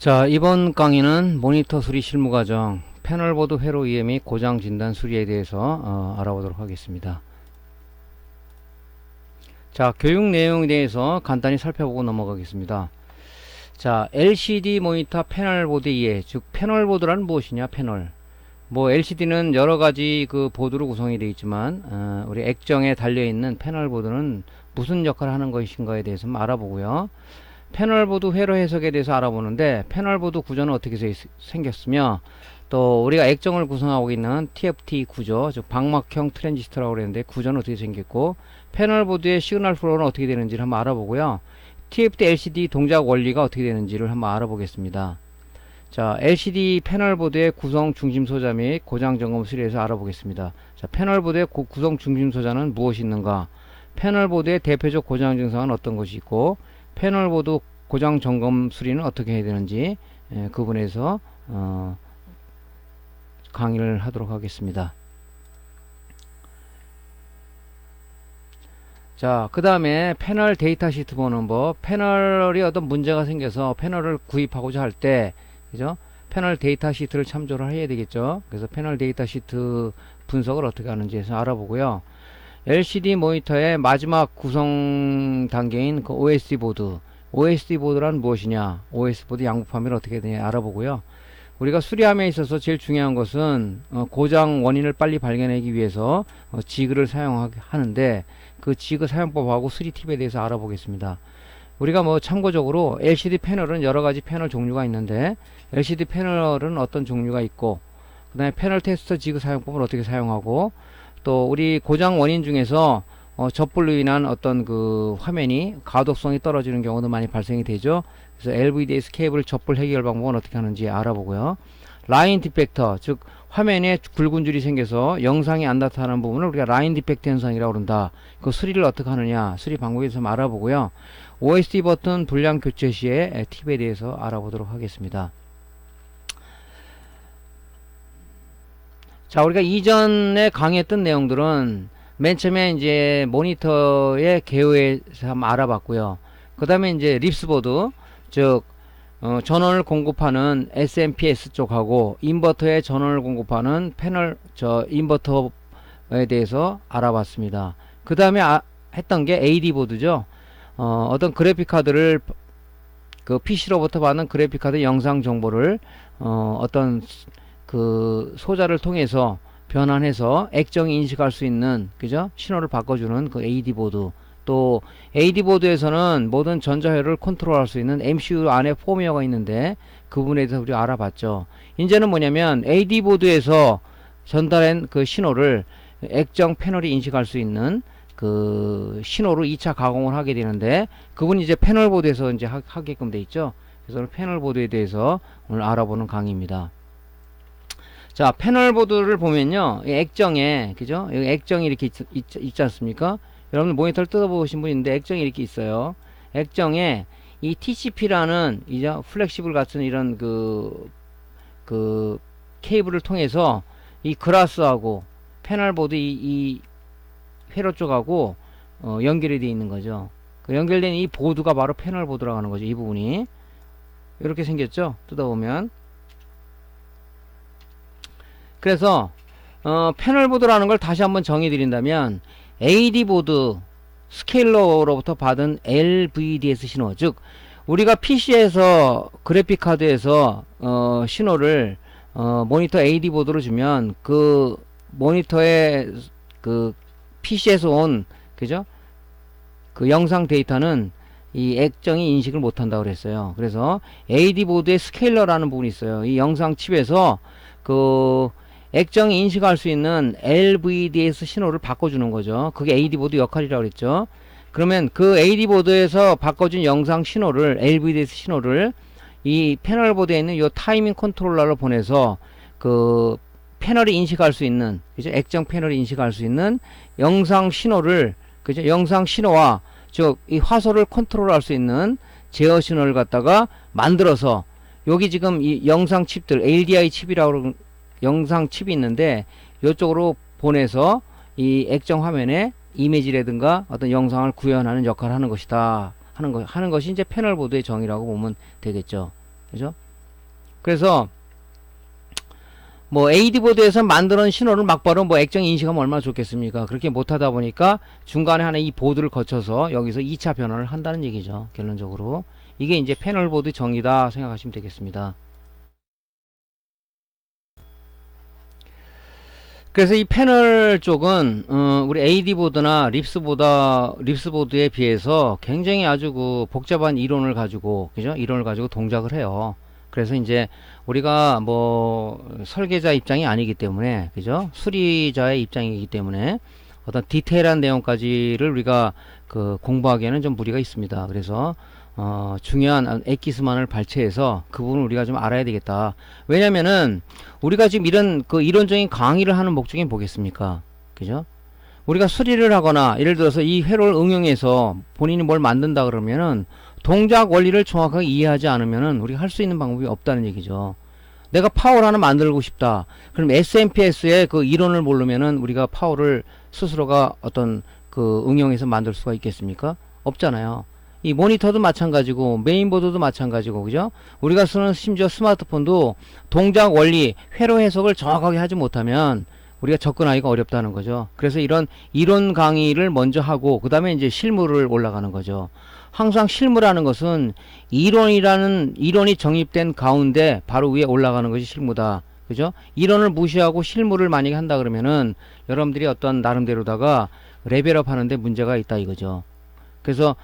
자, 이번 강의는 모니터 수리 실무 과정, 패널보드 회로 이해 및 고장 진단 수리에 대해서 알아보도록 하겠습니다. 자, 교육 내용에 대해서 간단히 살펴보고 넘어가겠습니다. 자, LCD 모니터 패널보드 이해, 즉 패널보드란 무엇이냐? 패널. LCD는 여러가지 그 보드로 구성이 되어 있지만 우리 액정에 달려있는 패널보드는 무슨 역할을 하는 것인가에 대해서 알아보고요. 패널보드 회로 해석에 대해서 알아보는데, 패널보드 구조는 어떻게 생겼으며, 또 우리가 액정을 구성하고 있는 TFT 구조, 즉 방막형 트랜지스터라고 그랬는데 구조는 어떻게 생겼고, 패널보드의 시그널 플로우는 어떻게 되는지를 한번 알아보고요. TFT LCD 동작 원리가 어떻게 되는지를 한번 알아보겠습니다. 자, LCD 패널보드의 구성 중심 소자 및 고장 점검 수리에서 알아보겠습니다. 자, 패널보드의 구성 중심 소자는 무엇이 있는가? 패널보드의 대표적 고장 증상은 어떤 것이 있고, 패널보드 고장 점검 수리는 어떻게 해야 되는지 그 부분에서 강의를 하도록 하겠습니다. 자, 그 다음에 패널 데이터 시트 보는 법. 패널이 어떤 문제가 생겨서 패널을 구입하고자 할 때, 그죠? 패널 데이터 시트를 참조를 해야 되겠죠. 그래서 패널 데이터 시트 분석을 어떻게 하는지 해서 알아보고요. LCD 모니터의 마지막 구성 단계인 그 OSD 보드. OSD 보드란 무엇이냐? OSD 보드 양부 판매를 어떻게 되냐 알아보고요. 우리가 수리함에 있어서 제일 중요한 것은 고장 원인을 빨리 발견하기 위해서 지그를 사용하는데, 그 지그 사용법하고 수리 팁에 대해서 알아보겠습니다. 우리가 참고적으로 LCD 패널은 여러가지 패널 종류가 있는데, LCD 패널은 어떤 종류가 있고, 그 다음에 패널 테스터 지그 사용법을 어떻게 사용하고, 또 우리 고장 원인 중에서 접불로 인한 어떤 그 화면이 가독성이 떨어지는 경우도 많이 발생이 되죠. 그래서 LVDS 케이블 접불 해결 방법은 어떻게 하는지 알아보고요. 라인 디펙터, 즉 화면에 굵은 줄이 생겨서 영상이 안 나타나는 부분을 우리가 라인 디펙트 현상이라고 그런다. 그 수리를 어떻게 하느냐, 수리 방법에 대해서 알아보고요. OSD 버튼 불량 교체 시의 팁에 대해서 알아보도록 하겠습니다. 자, 우리가 이전에 강의했던 내용들은 맨 처음에 이제 모니터의 개요에서 한번 알아봤고요. 그 다음에 이제 립스보드, 즉 전원을 공급하는 SMPS 쪽하고 인버터에 전원을 공급하는 패널 인버터에 대해서 알아봤습니다. 그 다음에 했던 게 AD 보드죠. 어떤 그래픽 카드를 그 PC로부터 받는 그래픽 카드 영상 정보를 어떤 그 소자를 통해서 변환해서 액정이 인식할 수 있는, 그죠? 신호를 바꿔주는 그 AD 보드. 또 AD 보드에서는 모든 전자회로를 컨트롤할 수 있는 MCU 안에 포미어가 있는데, 그 부분에 대해서 우리가 알아봤죠. 이제는 뭐냐면 AD 보드에서 전달한 그 신호를 액정 패널이 인식할 수 있는 그 신호로 2차 가공을 하게 되는데, 그분 이제 패널 보드에서 이제 하게끔 돼 있죠. 그래서 패널 보드에 대해서 오늘 알아보는 강의입니다. 자, 패널 보드를 보면요, 이 액정에, 그죠? 여기 액정이 이렇게 있지 않습니까? 여러분들 모니터를 뜯어보신 분 있는데 액정이 이렇게 있어요. 액정에 이 TCP라는 이제 플렉시블 같은 이런 그 케이블을 통해서 이 그라스하고 패널 보드 이 회로 쪽하고 연결이 되어 있는 거죠. 그 연결된 이 보드가 바로 패널 보드라고 하는 거죠. 이 부분이 이렇게 생겼죠. 뜯어보면. 그래서 패널 보드라는 걸 다시 한번 정의 드린다면, AD 보드 스케일러로부터 받은 LVDS 신호, 즉 우리가 PC에서 그래픽 카드에서 신호를 모니터 AD 보드로 주면, 그 모니터의 그 PC에서 온, 그죠? 그 영상 데이터는 이 액정이 인식을 못한다고 그랬어요. 그래서 AD 보드의 스케일러라는 부분이 있어요. 이 영상 칩에서 그 액정이 인식할 수 있는 LVDS 신호를 바꿔주는 거죠. 그게 AD 보드 역할이라고 그랬죠. 그러면 그 AD 보드에서 바꿔준 영상 신호를, LVDS 신호를 이 패널 보드에 있는 이 타이밍 컨트롤러로 보내서 그 패널이 인식할 수 있는, 그죠? 액정 패널이 인식할 수 있는 영상 신호를, 그죠? 영상 신호와 즉 이 화소를 컨트롤할 수 있는 제어 신호를 갖다가 만들어서, 여기 지금 이 영상 칩들, LDI 칩이라고 영상 칩이 있는데, 이쪽으로 보내서 이 액정 화면에 이미지라든가 어떤 영상을 구현하는 역할을 하는 것이다 하는 것이 이제 패널 보드의 정의라고 보면 되겠죠. 그죠? 그래서 뭐 AD 보드에서 만드는 신호를 막바로 뭐 액정 인식하면 얼마나 좋겠습니까? 그렇게 못하다 보니까 중간에 하나 이 보드를 거쳐서 여기서 2차 변환을 한다는 얘기죠. 결론적으로 이게 이제 패널 보드 정의다 생각하시면 되겠습니다. 그래서 이 패널 쪽은 우리 AD 보드나 립스 보드에 비해서 굉장히 아주 그 복잡한 이론을 가지고, 그죠? 이론을 가지고 동작을 해요. 그래서 이제 우리가 뭐 설계자 입장이 아니기 때문에, 그죠? 수리자의 입장이기 때문에 어떤 디테일한 내용까지를 우리가 그 공부하기에는 좀 무리가 있습니다. 그래서 중요한 엑기스만을 발췌해서 그 부분을 우리가 좀 알아야 되겠다. 왜냐면은 우리가 지금 이런 그 이론적인 강의를 하는 목적이 뭐겠습니까? 그죠? 우리가 수리를 하거나 예를 들어서 이 회로를 응용해서 본인이 뭘 만든다 그러면은 동작 원리를 정확하게 이해하지 않으면은 우리가 할 수 있는 방법이 없다는 얘기죠. 내가 파워를 하나 만들고 싶다. 그럼 SMPS의 그 이론을 모르면은 우리가 파워를 스스로가 어떤 그 응용해서 만들 수가 있겠습니까? 없잖아요. 이 모니터도 마찬가지고 메인보드도 마찬가지고, 그죠? 우리가 쓰는 심지어 스마트폰도 동작 원리 회로 해석을 정확하게 하지 못하면 우리가 접근하기가 어렵다는 거죠. 그래서 이런 이론 강의를 먼저 하고 그 다음에 이제 실무를 올라가는 거죠. 항상 실무라는 것은 이론이 정립된 가운데 바로 위에 올라가는 것이 실무다. 그죠? 이론을 무시하고 실무를 만약에 한다 그러면은 여러분들이 어떤 나름대로다가 레벨업 하는데 문제가 있다 이거죠. 그래서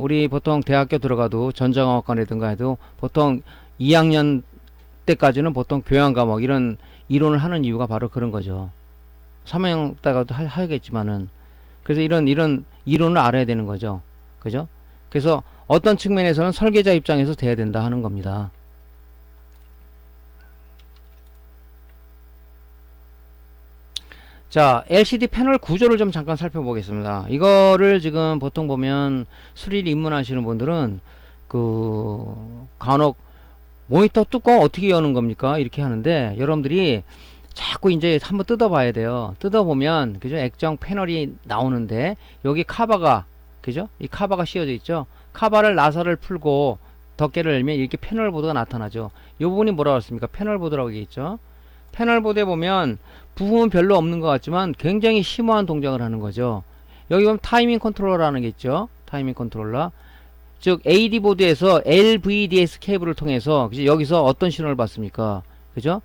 우리 보통 대학교 들어가도 전자공학과라든가 해도 보통 2학년 때까지는 보통 교양 과목 이런 이론을 하는 이유가 바로 그런 거죠. 3학년 때가도 하겠지만은 그래서 이런 이론을 알아야 되는 거죠. 그죠? 그래서 어떤 측면에서는 설계자 입장에서 돼야 된다 하는 겁니다. 자, LCD 패널 구조를 좀 잠깐 살펴보겠습니다. 이거를 지금 보통 보면 수리를 입문하시는 분들은 간혹 모니터 뚜껑 어떻게 여는 겁니까? 이렇게 하는데 여러분들이 자꾸 이제 한번 뜯어봐야 돼요. 뜯어보면 그죠? 액정 패널이 나오는데 여기 카바가, 그죠? 이 카바가 씌워져 있죠? 카바를 나사를 풀고 덮개를 열면 이렇게 패널 보드가 나타나죠. 이 부분이 뭐라고 했습니까? 패널 보드라고 얘기했죠. 패널 보드에 보면 부품은 별로 없는 것 같지만 굉장히 심오한 동작을 하는 거죠. 여기 보면 타이밍 컨트롤러라는 게 있죠. 타이밍 컨트롤러. 즉 AD 보드에서 LVDS 케이블을 통해서 그죠? 여기서 어떤 신호를 받습니까? 그죠?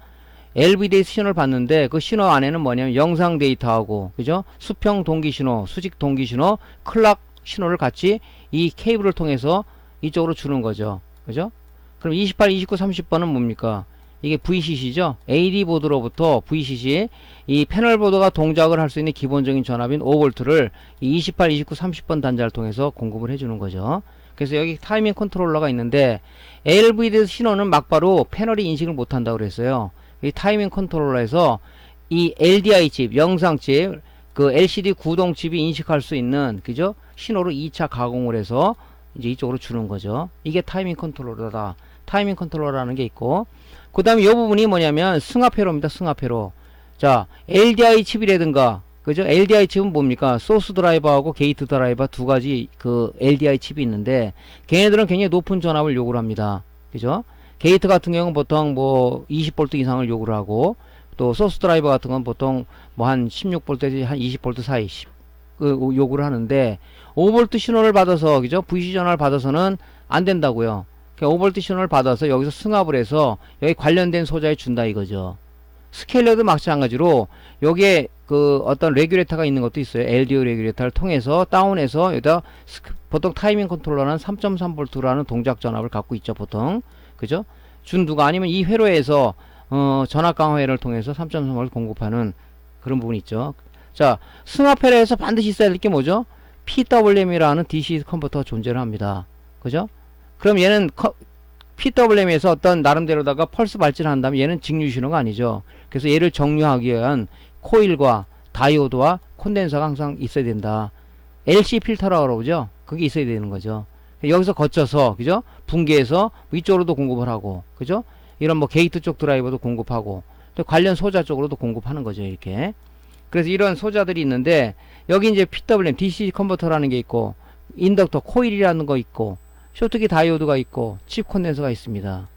LVDS 신호를 받는데 그 신호 안에는 뭐냐면 영상 데이터하고 그죠? 수평 동기 신호, 수직 동기 신호, 클락 신호를 같이 이 케이블을 통해서 이쪽으로 주는 거죠. 그죠? 그럼 28, 29, 30번은 뭡니까? 이게 VCC죠. AD 보드로부터 VCC 이 패널 보드가 동작을 할 수 있는 기본적인 전압인 5V를 이 28, 29, 30번 단자를 통해서 공급을 해주는 거죠. 그래서 여기 타이밍 컨트롤러가 있는데 LVD 신호는 막바로 패널이 인식을 못한다고 그랬어요. 이 타이밍 컨트롤러에서 이 LDI 칩, 영상 칩, 그 LCD 구동 칩이 인식할 수 있는 그죠? 신호로 2차 가공을 해서 이제 이쪽으로 주는 거죠. 이게 타이밍 컨트롤러다. 타이밍 컨트롤러라는 게 있고 그 다음에 이 부분이 뭐냐면 승합회로입니다. 승합회로. 자, LDI 칩이라든가 그죠? LDI 칩은 뭡니까? 소스 드라이버하고 게이트 드라이버 두 가지 그 LDI 칩이 있는데 걔네들은 굉장히 높은 전압을 요구를 합니다. 그죠? 게이트 같은 경우는 보통 뭐 20V 이상을 요구를 하고 또 소스 드라이버 같은 건 보통 뭐 한 16V 한 20V 사이 요구를 하는데 5V 신호를 받아서 그죠? VC 전화를 받아서는 안 된다고요. 5V 신호를 받아서 여기서 승합을 해서 여기 관련된 소자에 준다 이거죠. 스케일러도 마찬가지로 여기에 그 어떤 레귤레이터가 있는 것도 있어요. LDO 레귤레이터를 통해서 다운해서 여기다 보통 타이밍 컨트롤러는 3.3V라는 동작 전압을 갖고 있죠. 보통 그죠? 준두가 아니면 이 회로에서 전압 강화회를 통해서 3.3V 공급하는 그런 부분이 있죠. 자, 승합회로에서 반드시 있어야 될 게 뭐죠? PWM이라는 DC 컨버터가 존재를 합니다. 그죠? 그럼 얘는 PWM에서 어떤 나름대로다가 펄스 발진을 한다면 얘는 직류 신호가 아니죠. 그래서 얘를 정류하기 위한 코일과 다이오드와 콘덴서가 항상 있어야 된다. LC 필터라고 그러죠. 그게 있어야 되는 거죠. 여기서 거쳐서 그죠? 분계해서 위쪽으로도 공급을 하고 그죠? 이런 뭐 게이트 쪽 드라이버도 공급하고 또 관련 소자 쪽으로도 공급하는 거죠. 이렇게. 그래서 이런 소자들이 있는데 여기 이제 PWM DC 컨버터라는 게 있고 인덕터 코일이라는 거 있고 쇼트키 다이오드가 있고 칩 콘덴서가 있습니다.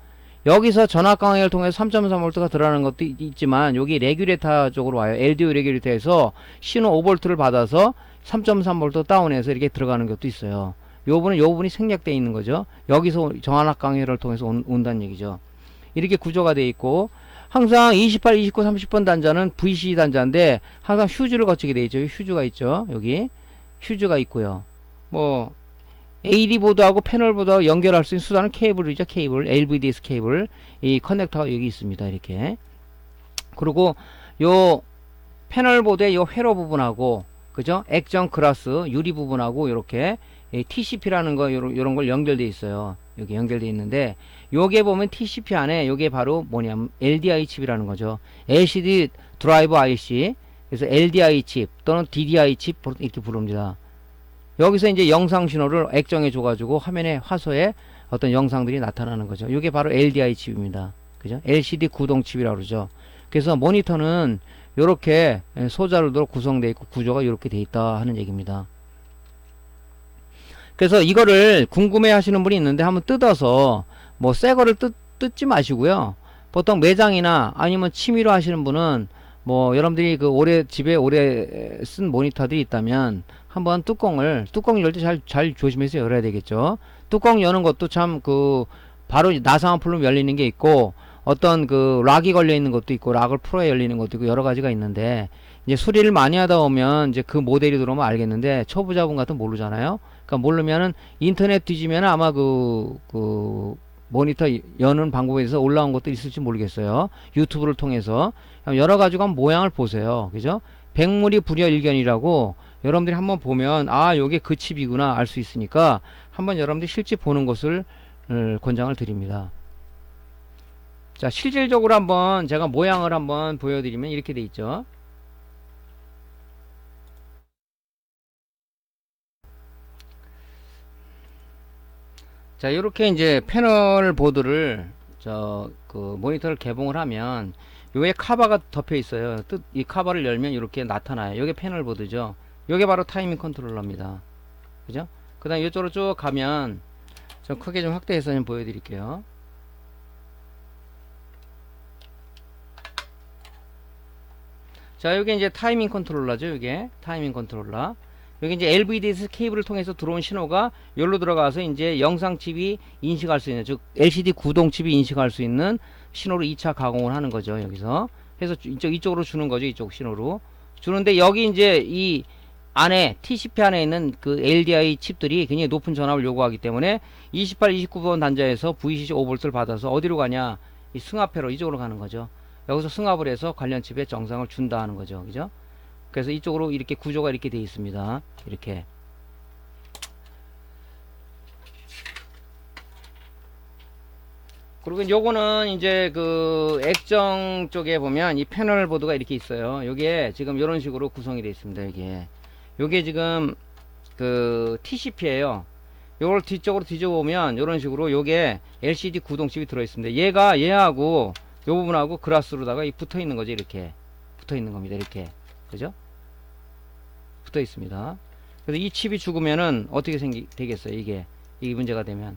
여기서 전압 강화를 통해서 3.3V가 들어가는 것도 있지만 여기 레귤레이터 쪽으로 와요. LDO 레귤레이터에서 신호 5V를 받아서 3.3V 다운해서 이렇게 들어가는 것도 있어요. 요 부분이 생략되어 있는 거죠. 여기서 전압 강화를 통해서 온다는 얘기죠. 이렇게 구조가 되어 있고, 항상 28, 29, 30번 단자는 VCC 단자인데 항상 휴즈를 거치게 되어 있죠. 휴즈가 있죠. 여기 휴즈가 있고요. 뭐 AD 보드하고 패널 보드하고 연결할 수 있는 수단은 케이블이죠. 케이블, LVDS 케이블. 이 커넥터가 여기 있습니다. 이렇게. 그리고 요 패널 보드의 요 회로 부분하고, 그죠? 액정 글라스 유리 부분하고 이렇게 TCP라는 거 요런 걸 연결돼 있어요. 여기 연결돼 있는데, 요게 보면 TCP 안에 요게 바로 뭐냐면 LDI 칩이라는 거죠. LCD 드라이버 IC. 그래서 LDI 칩 또는 DDI 칩 이렇게 부릅니다. 여기서 이제 영상 신호를 액정에 줘가지고 화면에 화소에 어떤 영상들이 나타나는 거죠. 이게 바로 LDI 칩입니다. 그죠? LCD 구동 칩이라고 그러죠. 그래서 모니터는 이렇게 소자로도 구성되어 있고 구조가 이렇게 되어 있다 하는 얘기입니다. 그래서 이거를 궁금해 하시는 분이 있는데 한번 뜯어서 뭐 새 거를 뜯지 마시고요. 보통 매장이나 아니면 취미로 하시는 분은 뭐 여러분들이 그 집에 오래 쓴 모니터들이 있다면 한번 뚜껑 열 때 잘 조심해서 열어야 되겠죠. 뚜껑 여는 것도 참 바로 나사만 풀면 열리는 게 있고, 어떤 락이 걸려 있는 것도 있고, 락을 풀어야 열리는 것도 있고, 여러 가지가 있는데, 이제 수리를 많이 하다 보면 이제 그 모델이 들어오면 알겠는데, 초보자분 같은 모르잖아요. 그러니까 모르면은 인터넷 뒤지면 아마 모니터 여는 방법에 대해서 올라온 것도 있을지 모르겠어요. 유튜브를 통해서 여러 가지가 모양을 보세요. 그죠? 백물이 불여일견이라고 여러분들이 한번 보면 요게 그 칩이구나 알 수 있으니까 한번 여러분들이 실제 보는 것을 권장을 드립니다. 자, 실질적으로 한번 제가 모양을 한번 보여드리면 이렇게 돼 있죠. 자, 이렇게 이제 패널 보드를 모니터를 개봉을 하면 요에 카바가 덮여 있어요. 이 카바를 열면 이렇게 나타나요. 요게 패널 보드죠. 요게 바로 타이밍 컨트롤러입니다. 그죠? 그 다음에 이쪽으로 쭉 가면 좀 크게 좀 확대해서 좀 보여드릴게요. 자, 요게 이제 타이밍 컨트롤러죠. 요게 타이밍 컨트롤러. 여기 이제 LVDS 케이블을 통해서 들어온 신호가 여기로 들어가서 이제 영상 칩이 인식할 수 있는, 즉 LCD 구동 칩이 인식할 수 있는 신호로 2차 가공을 하는 거죠. 여기서 해서 이쪽으로 주는 거죠. 이쪽 신호로 주는데, 여기 이제 이 안에 TCP 안에 있는 그 LDI 칩들이 굉장히 높은 전압을 요구하기 때문에 28, 29번 단자에서 VCC 5V를 받아서 어디로 가냐, 이 승합회로 이쪽으로 가는 거죠. 여기서 승합을 해서 관련 칩에 정상을 준다 하는 거죠. 그죠? 그래서 이쪽으로 이렇게 구조가 이렇게 되어 있습니다. 이렇게. 그리고 요거는 이제 액정 쪽에 보면 이 패널 보드가 이렇게 있어요. 요게 지금 이런 식으로 구성이 되어 있습니다. 요게 지금 TCP예요. 요걸 뒤쪽으로 뒤져보면 이런 식으로 요게 LCD 구동칩이 들어 있습니다. 얘하고 요 부분하고 글라스로다가 붙어 있는 거죠. 이렇게 붙어 있는 겁니다. 이렇게. 그죠? 붙어 있습니다. 그래서 이 칩이 죽으면은 어떻게 되겠어요? 이게 문제가 되면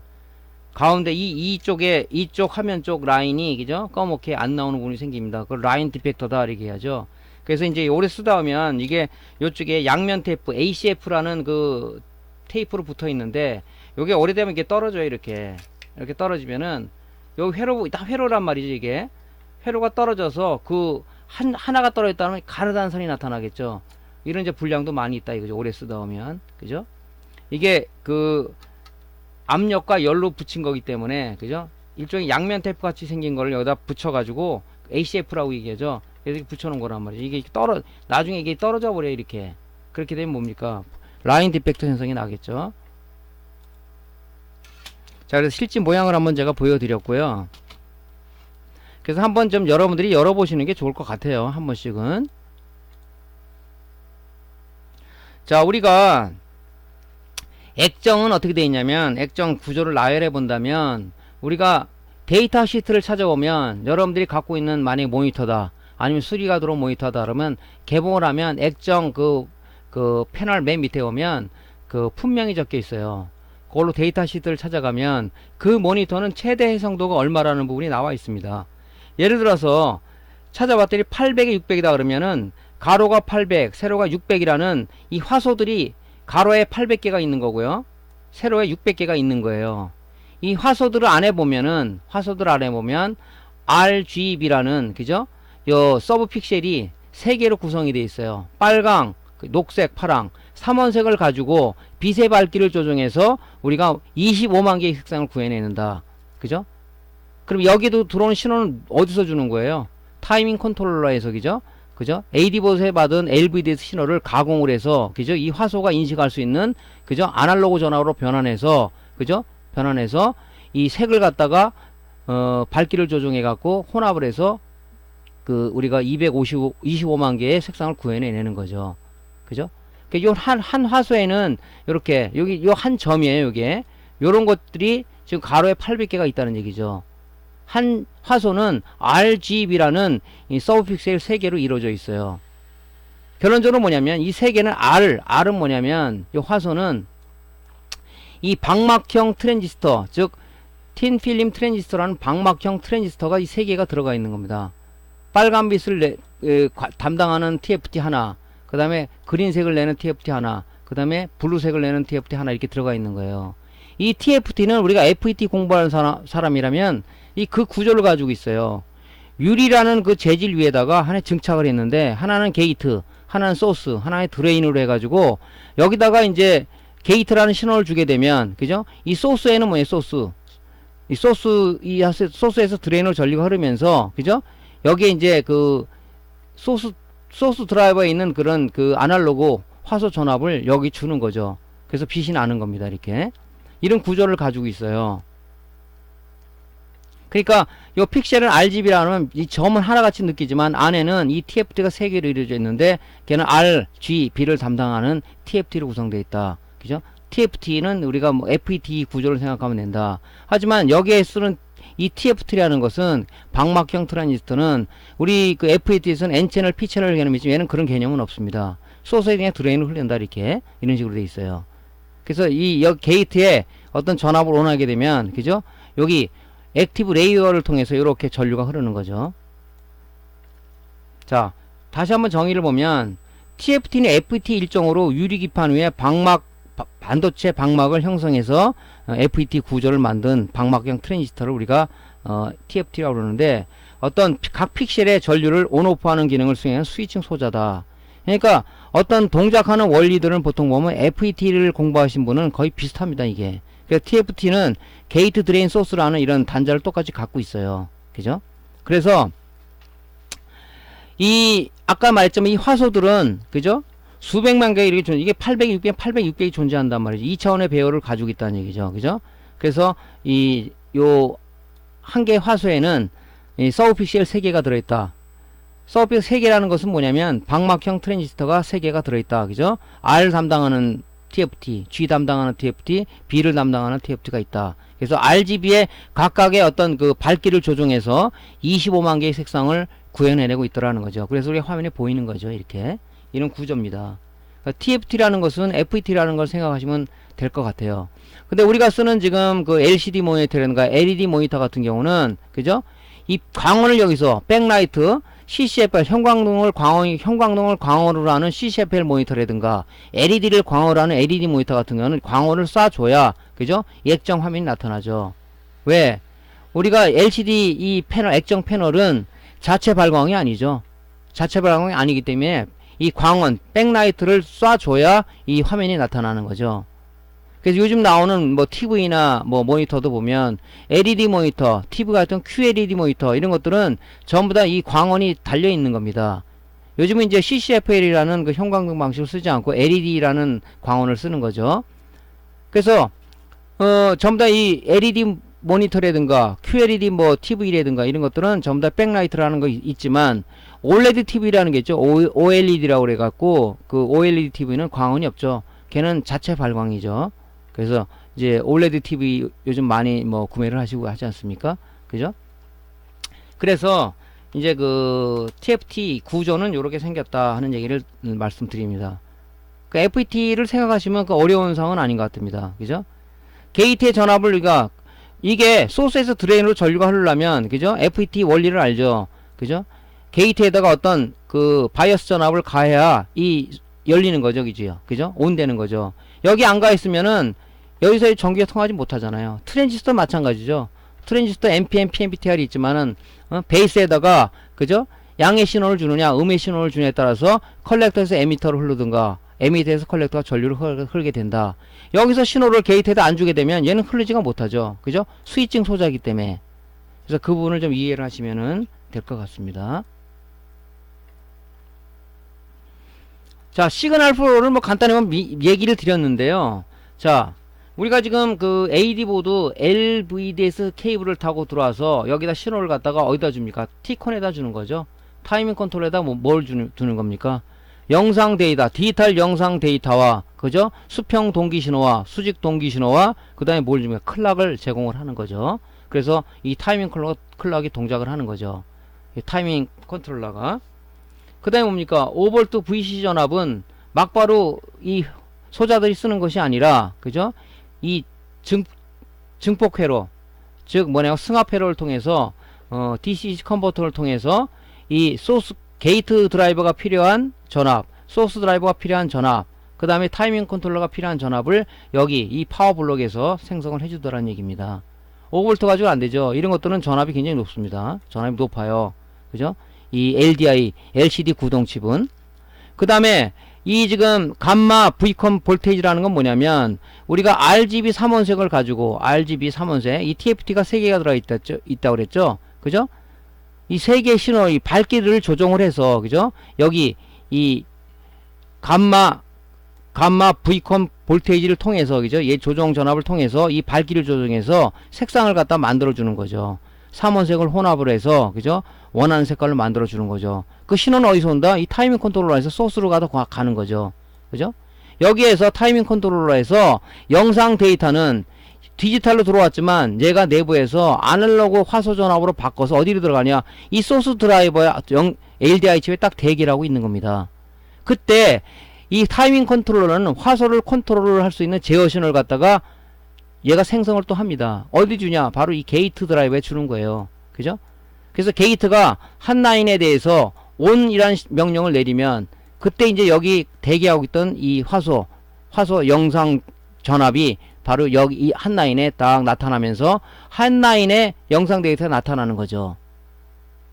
가운데 이쪽 화면 쪽 라인이, 그죠? 검게 안 나오는 부분이 생깁니다. 그걸 라인 디펙터다 이렇게 해야죠. 그래서 이제 오래 쓰다 보면 이게 요쪽에 양면 테이프 ACF라는 테이프로 붙어 있는데, 요게 오래되면 이게 떨어져요. 이렇게 떨어지면은 여기 회로란 말이죠. 이게 회로가 떨어져서 하나가 떨어졌다면 가느다란 선이 나타나겠죠. 이런 이제 불량도 많이 있다 이거죠. 오래 쓰다 보면. 그죠? 이게 압력과 열로 붙인 거기 때문에, 그죠? 일종의 양면 테이프 같이 생긴 거를 여기다 붙여가지고 ACF라고 얘기하죠. 이렇게 붙여놓은 거란 말이죠. 이게 나중에 이게 떨어져 버려요. 이렇게. 그렇게 되면 뭡니까? 라인 디펙트 현상이 나겠죠. 자, 그래서 실제 모양을 한번 제가 보여드렸고요. 그래서 한번 좀 여러분들이 열어보시는 게 좋을 것 같아요. 한 번씩은. 자, 우리가 액정은 어떻게 되어 있냐면, 액정 구조를 나열해 본다면, 우리가 데이터 시트를 찾아보면 여러분들이 갖고 있는 만약에 모니터다, 아니면 수리가 들어온 모니터다 그러면 개봉을 하면 액정 패널 맨 밑에 오면 품명이 적혀 있어요. 그걸로 데이터 시트를 찾아가면 그 모니터는 최대 해상도가 얼마라는 부분이 나와 있습니다. 예를 들어서 찾아봤더니 800에 600이다 그러면은 가로가 800, 세로가 600이라는 이 화소들이 가로에 800개가 있는 거고요. 세로에 600개가 있는 거예요. 이 화소들 안에 보면 RGB라는 그죠? 요 서브 픽셀이 3개로 구성이 되어 있어요. 빨강, 녹색, 파랑, 3원색을 가지고 빛의 밝기를 조정해서 우리가 25만 개의 색상을 구해내는다. 그죠? 그럼 여기도 들어오는 신호는 어디서 주는 거예요? 타이밍 컨트롤러에서 그죠? AD봇에 받은 LVD 신호를 가공을 해서 그죠? 이 화소가 인식할 수 있는 그죠? 아날로그 전압으로 변환해서 그죠? 이 색을 갖다가 밝기를 조정해 갖고 혼합을 해서 그 우리가 25만 개의 색상을 구해내는 거죠. 그죠? 한 화소에는 이렇게 여기 요 한 점이에요. 요게 요런 것들이 지금 가로에 800개가 있다는 얘기죠. 한 화소는 RGB라는 이 서브 픽셀 3개로 이루어져 있어요. 결론적으로 뭐냐면 이 3개는 R은 뭐냐면 이 화소는 이 방막형 트랜지스터, 즉 틴필름 트랜지스터라는 방막형 트랜지스터가 이 3개가 들어가 있는 겁니다. 빨간 빛을 담당하는 TFT 하나, 그 다음에 그린색을 내는 TFT 하나, 그 다음에 블루색을 내는 TFT 하나 이렇게 들어가 있는 거예요. 이 TFT는 우리가 FET 공부하는 사람이라면 이 그 구조를 가지고 있어요. 유리라는 그 재질 위에다가 하나 증착을 했는데 하나는 게이트, 하나는 소스, 하나의 드레인으로 해가지고 여기다가 이제 게이트라는 신호를 주게 되면 그죠? 이 소스에는 뭐예요? 이 소스에서 드레인으로 전류가 흐르면서 그죠? 여기에 이제 그 소스 드라이버에 있는 그런 그 아날로그 화소 전압을 여기 주는 거죠. 그래서 빛이 나는 겁니다. 이렇게 이런 구조를 가지고 있어요. 그러니까 요 픽셀은 RGB라는 이 점은 하나같이 느끼지만 안에는 이 TFT가 3개로 이루어져 있는데 걔는 RGB를 담당하는 TFT로 구성되어 있다. 그죠? TFT는 우리가 뭐 FET 구조를 생각하면 된다. 하지만 여기에 쓰는 이 TFT라는 것은 방막형 트랜지스터는 우리 그 FET에서는 N채널, P채널 개념이지만 얘는 그런 개념은 없습니다. 소스에 그냥 드레인을 흘린다 이렇게 이런 식으로 되어 있어요. 그래서 이 게이트에 어떤 전압을 원하게 되면 그죠? 여기 액티브 레이어를 통해서 이렇게 전류가 흐르는 거죠. 자, 다시 한번 정의를 보면 TFT는 FET 일종으로 유리기판 위에 반도체 방막을 형성해서 FET 구조를 만든 방막형 트랜지스터를 우리가 TFT라고 그러는데 어떤 각 픽셀의 전류를 온오프하는 기능을 수행하는 스위칭 소자다. 그러니까 어떤 동작하는 원리들은 보통 보면 FET를 공부하신 분은 거의 비슷합니다. 이게. 그래서 TFT는 게이트 드레인 소스라는 이런 단자를 똑같이 갖고 있어요. 그죠? 그래서 이 아까 말했지만 이 화소들은 그죠? 수백만 개의 이렇게 이게 800이 존재한단 말이죠. 2차원의 배열을 가지고 있다는 얘기죠. 그죠? 그래서 요 한 개의 화소에는 이 서브 픽셀 3개가 들어있다. 서브 픽셀 3개라는 것은 뭐냐면 방막형 트랜지스터가 3개가 들어있다. 그죠? R 담당하는 TFT, G 담당하는 TFT, B를 담당하는 TFT가 있다. 그래서 RGB의 각각의 어떤 그 밝기를 조정해서 25만 개의 색상을 구현해내고 있더라는 거죠. 그래서 우리 화면에 보이는 거죠. 이렇게. 이런 구조입니다. 그러니까 TFT라는 것은 FET라는 걸 생각하시면 될 것 같아요. 근데 우리가 쓰는 지금 그 LCD 모니터라든가 LED 모니터 같은 경우는, 그죠? 이 광원을 여기서, 백라이트, CCFL, 형광등을 광원으로 하는 CCFL 모니터라든가, LED를 광원으로 하는 LED 모니터 같은 경우는 광원을 쏴줘야, 그죠? 액정 화면이 나타나죠. 왜? 우리가 LCD 이 패널, 액정 패널은 자체 발광이 아니죠. 자체 발광이 아니기 때문에 이 광원, 백라이트를 쏴줘야 이 화면이 나타나는 거죠. 그래서 요즘 나오는 뭐 TV나 뭐 모니터도 보면 LED 모니터, TV 같은 QLED 모니터 이런 것들은 전부 다 이 광원이 달려 있는 겁니다. 요즘은 이제 CCFL이라는 그 형광등 방식을 쓰지 않고 LED라는 광원을 쓰는 거죠. 그래서 전부 다 이 LED 모니터라든가 QLED 뭐 TV라든가 이런 것들은 전부 다 백라이트라는 거 있지만 OLED TV라는 게 있죠. OLED라고 그래갖고 그 OLED TV는 광원이 없죠. 걔는 자체 발광이죠. 그래서 이제 OLED TV 요즘 많이 뭐 구매를 하시고 하지 않습니까? 그죠? 그래서 이제 그 TFT 구조는 이렇게 생겼다 하는 얘기를 말씀드립니다. 그 FET를 생각하시면 그 어려운 상은 아닌 것 같습니다. 그죠? 게이트의 전압을 우리가 이게 소스에서 드레인으로 전류가 흐르려면 그죠? FET 원리를 알죠? 그죠? 게이트에다가 어떤 그 바이어스 전압을 가해야 이 열리는 거죠, 그죠? 온 되는 거죠. 여기 안 가 있으면은 여기서 전기가 통하지 못하잖아요. 트랜지스터 마찬가지죠. 트랜지스터 NPN, PNPTR이 있지만은 베이스에다가 그죠? 양의 신호를 주느냐, 음의 신호를 주느냐에 따라서 컬렉터에서 에미터로 흐르든가, 에미터에서 컬렉터가 전류를 흐르게 된다. 여기서 신호를 게이트에다 안 주게 되면 얘는 흐르지가 못하죠. 그죠? 스위칭 소자이기 때문에. 그래서 그 부분을 좀 이해를 하시면은 될 것 같습니다. 자, 시그널 플로우를 뭐 간단히 얘기를 드렸는데요. 자, 우리가 지금 그 AD 보드 LVDS 케이블을 타고 들어와서 여기다 신호를 갖다가 어디다 줍니까? T콘에다 주는 거죠. 타이밍 컨트롤에다 뭘 주는 겁니까? 영상 데이터, 디지털 영상 데이터와 그죠? 수평 동기 신호와 수직 동기 신호와 그 다음에 뭘 줍니까? 클락을 제공을 하는 거죠. 그래서 이 타이밍 클락이 동작을 하는 거죠. 이 타이밍 컨트롤러가. 그 다음에 뭡니까? 5V VCC 전압은 막바로 이 소자들이 쓰는 것이 아니라 그죠? 이 증폭회로, 즉 뭐냐면 승합회로를 통해서 DC 컨버터를 통해서 이 소스 게이트 드라이버가 필요한 전압, 소스 드라이버가 필요한 전압, 그 다음에 타이밍 컨트롤러가 필요한 전압을 여기 이 파워블록에서 생성을 해주더라는 얘기입니다. 5V 가지고 안되죠. 이런 것들은 전압이 굉장히 높습니다. 전압이 높아요. 그죠? 이 LDI, LCD 구동칩은. 그 다음에 이 지금 감마 V컴 볼테이지라는 건 뭐냐면 우리가 RGB 3원색을 가지고 RGB 3원색 이 TFT가 3개가 들어있다고 그랬죠. 그죠? 이 3개의 신호 이 밝기를 조정을 해서 그죠? 여기 이 감마 V컴 볼테이지를 통해서 그죠? 얘 조정 전압을 통해서 이 밝기를 조정해서 색상을 갖다 만들어 주는 거죠. 3원색을 혼합을 해서 그죠? 원하는 색깔로 만들어 주는 거죠. 그 신호는 어디서 온다? 이 타이밍 컨트롤러에서 소스로 가는 거죠. 그죠? 여기에서 타이밍 컨트롤러에서 영상 데이터는 디지털로 들어왔지만 얘가 내부에서 아날로그 화소 전압으로 바꿔서 어디로 들어가냐? 이 소스 드라이버의 LDI 칩에 딱 대기하고 있는 겁니다. 그때 이 타이밍 컨트롤러는 화소를 컨트롤을 할 수 있는 제어 신호를 갖다가 얘가 생성을 또 합니다. 어디 주냐? 바로 이 게이트 드라이버에 주는 거예요. 그죠? 그래서 게이트가 한 라인에 대해서 ON이라는 명령을 내리면 그때 이제 여기 대기하고 있던 이 화소 영상 전압이 바로 여기 이 한 라인에 딱 나타나면서 한 라인에 영상 데이터가 나타나는 거죠.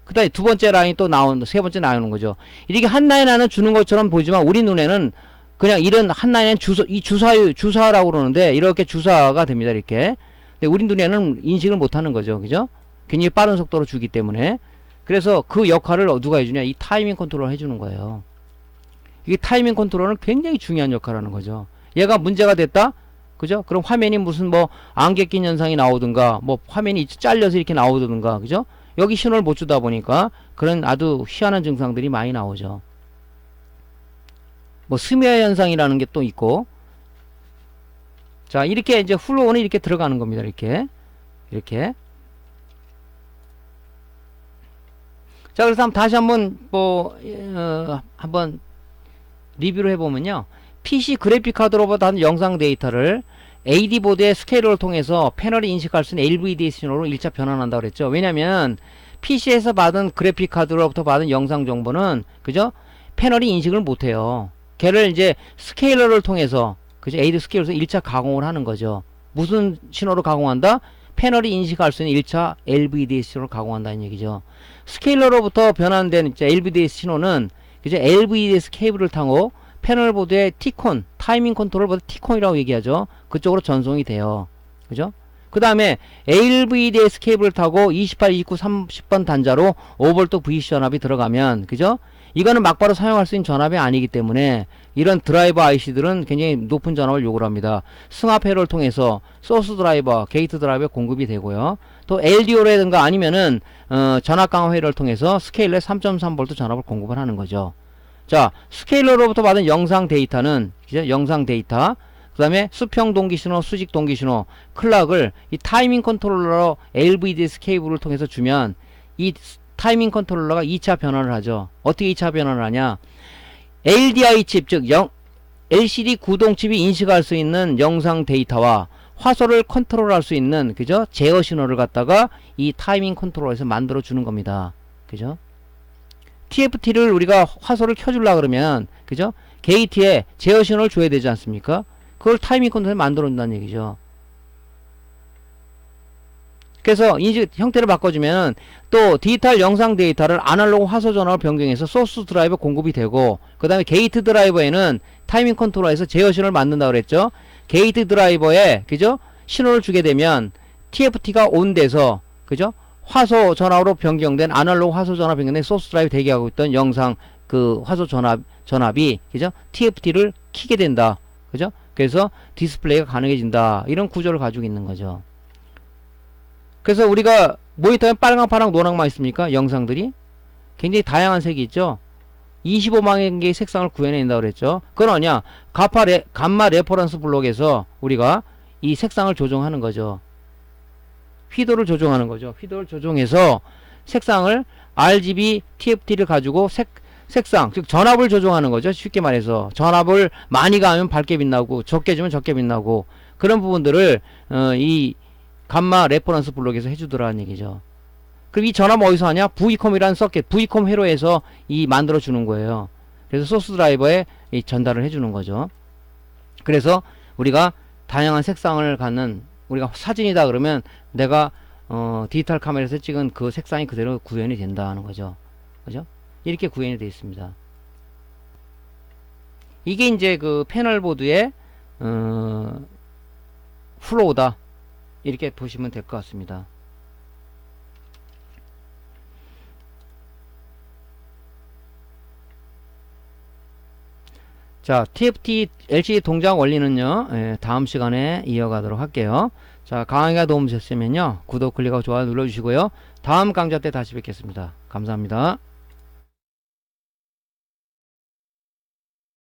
그 다음에 두 번째 라인이 또 세 번째 나오는 거죠. 이렇게 한 라인 안에 주는 것처럼 보이지만 우리 눈에는 그냥 이런 한 라인엔 주사라고 그러는데 이렇게 주사가 됩니다. 이렇게. 근데 우리 눈에는 인식을 못하는 거죠. 그죠? 굉장히 빠른 속도로 주기 때문에. 그래서 그 역할을 누가 해주냐? 이 타이밍 컨트롤을 해주는 거예요. 이게 타이밍 컨트롤은 굉장히 중요한 역할을 하는 거죠. 얘가 문제가 됐다? 그죠? 그럼 화면이 무슨 뭐 안개 낀 현상이 나오든가 뭐 화면이 잘려서 이렇게 나오든가 그죠? 여기 신호를 못 주다 보니까 그런 아주 희한한 증상들이 많이 나오죠. 뭐 스미어 현상이라는 게 또 있고. 자, 이렇게 이제 플로우는 이렇게 들어가는 겁니다. 이렇게. 자, 그래서 다시 한번 한번 리뷰를 해보면요. PC 그래픽 카드로 받은 영상 데이터를 AD 보드의 스케일러를 통해서 패널이 인식할 수 있는 LVDS 신호로 1차 변환한다고 그랬죠. 왜냐면 PC에서 받은 그래픽 카드로부터 받은 영상 정보는 그죠? 패널이 인식을 못해요. 걔를 이제 스케일러를 통해서 그죠? AD 스케일러에서 1차 가공을 하는 거죠. 무슨 신호로 가공한다? 패널이 인식할 수 있는 1차 LVDS 신호를 가공한다는 얘기죠. 스케일러로부터 변환된 이제 LVDS 신호는 그죠? LVDS 케이블을 타고 패널 보드의 T콘, 타이밍 컨트롤 보드 T콘이라고 얘기하죠. 그쪽으로 전송이 돼요. 그죠? 그 다음에 LVDS 케이블을 타고 28, 29, 30번 단자로 5V VC 전압이 들어가면, 그죠? 이거는 막바로 사용할 수 있는 전압이 아니기 때문에 이런 드라이버 IC들은 굉장히 높은 전압을 요구를 합니다. 승합 회로를 통해서 소스 드라이버, 게이트 드라이버 공급이 되고요. 또 LDO라든가 아니면은 전압 강화 회로를 통해서 스케일러에 3.3V 전압을 공급을 하는 거죠. 자, 스케일러로부터 받은 영상 데이터는 그죠? 영상 데이터, 그 다음에 수평 동기 신호, 수직 동기 신호, 클락을 이 타이밍 컨트롤러 LVDS 케이블을 통해서 주면 이 타이밍 컨트롤러가 2차 변환을 하죠. 어떻게 2차 변환을 하냐? LDI 칩, 즉 LCD 구동칩이 인식할 수 있는 영상 데이터와 화소를 컨트롤할 수 있는, 그죠? 제어 신호를 갖다가 이 타이밍 컨트롤에서 만들어 주는 겁니다. 그죠? TFT를 우리가 화소를 켜주려 그러면, 그죠? 게이트에 제어 신호를 줘야 되지 않습니까? 그걸 타이밍 컨트롤에 만들어 준다는 얘기죠. 그래서 인식 형태를 바꿔주면 또 디지털 영상 데이터를 아날로그 화소 전압으로 변경해서 소스 드라이버 공급이 되고, 그 다음에 게이트 드라이버에는 타이밍 컨트롤에서 제어 신호를 만든다 그랬죠. 게이트 드라이버에, 그죠? 신호를 주게 되면 TFT가 온돼서, 그죠? 화소 전압으로 변경된, 아날로그 화소 전압 변경된 소스 드라이브 대기하고 있던 영상 그 화소 전압이, 그죠? TFT를 키게 된다. 그죠? 그래서 디스플레이가 가능해진다. 이런 구조를 가지고 있는 거죠. 그래서 우리가 모니터에 빨강, 파랑, 노랑만 있습니까? 영상들이 굉장히 다양한 색이 있죠. 25만 개의 색상을 구현해낸다고 그랬죠. 그건 뭐냐? 감마 레퍼런스 블록에서 우리가 이 색상을 조정하는 거죠. 휘도를 조정하는 거죠. 휘도를 조정해서 색상을 RGB TFT를 가지고 색상, 즉 전압을 조정하는 거죠. 쉽게 말해서 전압을 많이 가면 밝게 빛나고 적게 주면 적게 빛나고, 그런 부분들을 이 감마 레퍼런스 블록에서 해주더라는 얘기죠. 그럼 이 전압 어디서 하냐? V컴이라는 서킷, V컴 회로에서 이 만들어 주는 거예요. 그래서 소스 드라이버에 이 전달을 해주는 거죠. 그래서 우리가 다양한 색상을 갖는, 우리가 사진이다 그러면 내가 디지털 카메라에서 찍은 그 색상이 그대로 구현이 된다 하는 거죠. 그죠? 이렇게 구현이 되어 있습니다. 이게 이제 그 패널 보드의 플로우다. 이렇게 보시면 될 것 같습니다. 자, TFT LCD 동작 원리는요, 다음 시간에 이어가도록 할게요. 자, 강의가 도움되셨으면요, 구독, 클릭하고 좋아요 눌러주시고요. 다음 강좌 때 다시 뵙겠습니다. 감사합니다.